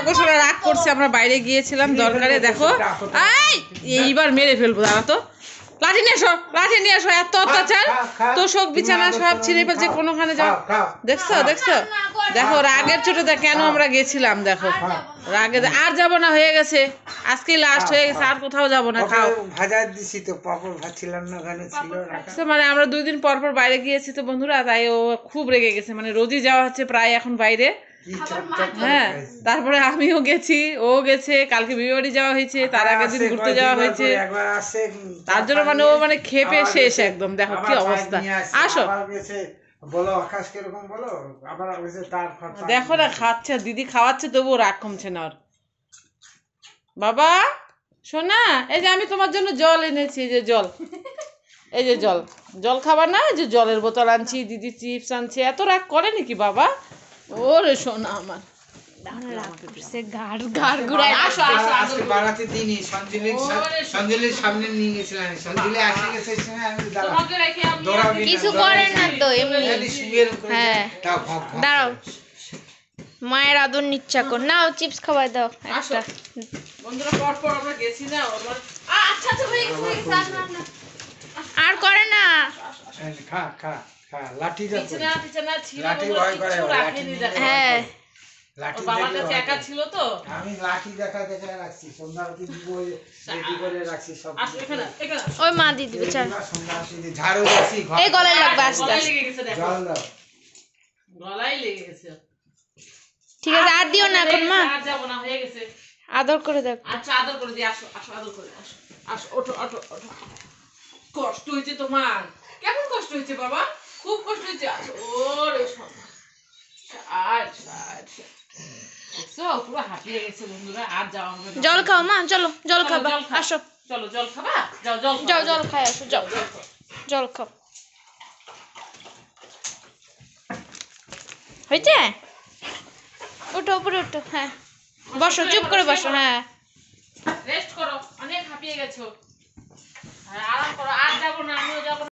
ওকোশোরা রাগ করছে, আমরা বাইরে গিয়েছিলাম দরকারে। দেখো এইবার মেরে ফেলবো, দাঁড়া তো। লাঠি নিয়ে এসো, লাঠি নিয়ে এসো, এত অত্যাচার। তো সব বিছানা সব ছিঁড়ে ফেলছে, কোনোখানে যাও। দেখছো দেখছো, দেখো রাগের চোটে কেন আমরা গেছিলাম। দেখো রাগে আর যাবো না, হয়ে গেছে আজকে লাস্ট হয়ে গেছে, আর কোথাও যাবো না। খাও। ভাজা দিছি তো, পাপড় ভাজছিলাম না, ওখানে ছিল রাখা। মানে আমরা 2 দিন পর পর বাইরে গিয়েছি তো বন্ধুরা, তাই ও খুব রেগে গেছে। মানে রোজই যাওয়া হচ্ছে প্রায় এখন বাইরে। হ্যাঁ, তারপরে আমিও গেছি, ও গেছে, কালকে বিয়ে বাড়ি যাওয়া হয়েছে, তার আগের দিন ঘুরতে যাওয়া হয়েছে। তার জন্য মানে ও মানে খেপে শেষ একদম। দেখো কি অবস্থা। আসো, বলো আকাশ কিরকম, বলো আবার তার দেখো না খাচ্ছে, দিদি খাওয়াচ্ছে তবুও রাগ কমছে না ওর। বাবা সোনা, এই যে আমি তোমার জন্য জল এনেছি, এই যে জল, এই যে জল। জল খাবার না, এই যে জলের বোতল আনছি, দিদি চিপস আনছে। এত রাগ করে নাকি বাবা? ওরে সোনা আমার। কিছু করেন না তো, এমনি। হ্যাঁ দাঁড়াও, মায়ের আদর নিচ্ছে এখন। নাও চিপস খাওয়াই দাও একটা। বন্ধুরা পর পর আমরা গেছি না, আচ্ছা আচ্ছা হয়ে গেছে, হয়ে গেছে। আর করে না। খা খা খা, লাঠি দাও। বিছানা ছিল, লাঠি ভয় করে, লাঠি হ্যাঁ লাঠি বাবার কাছে একা ছিল তো, আমি লাঠি দেখা দেখা রাখছি, সন্ধ্যাবতী দিব রেডি করে রাখছি সব। আসো এখানে, এখানে ওই মা দিয়ে দিবে, চল। সন্ধ্যাবতী ঝাড়ু দিছি, এই গলায় লাগবে আস্তে গলায় আস্তে। লেগে গেছে, দেখো জল দাও। গলায় লেগে গেছে। ঠিক আছে, আর দিও না এখন মা, আর যাবো না, হয়ে গেছে। আদর করে দেখ। আচ্ছা আদর করে দিই, আসো আসো, আদর করে আসো। আসো, ওঠো ওঠো ওঠো। কষ্ট হয়েছে তোমার? কেমন কষ্ট হয়েছে বাবা? খুব কষ্ট হয়েছে। আসো, ওরে সোনা। দেখছো পুরো হাঁপিয়ে গেছে বন্ধুরা, আর যাওয়া হবে না। জল খাও মা, চলো জল খাবা, আসো। চলো জল খাবা, যাও জল খাও। যাও জল খাই আসো, যাও জল খাও। হয়েছে? ওঠো উপরে ওঠো। হ্যাঁ বসো, চুপ করে বসো। হ্যাঁ রেস্ট করো, অনেক হাঁপিয়ে গেছো। আরাম করো, আর যাবো না, আমিও যাবো না।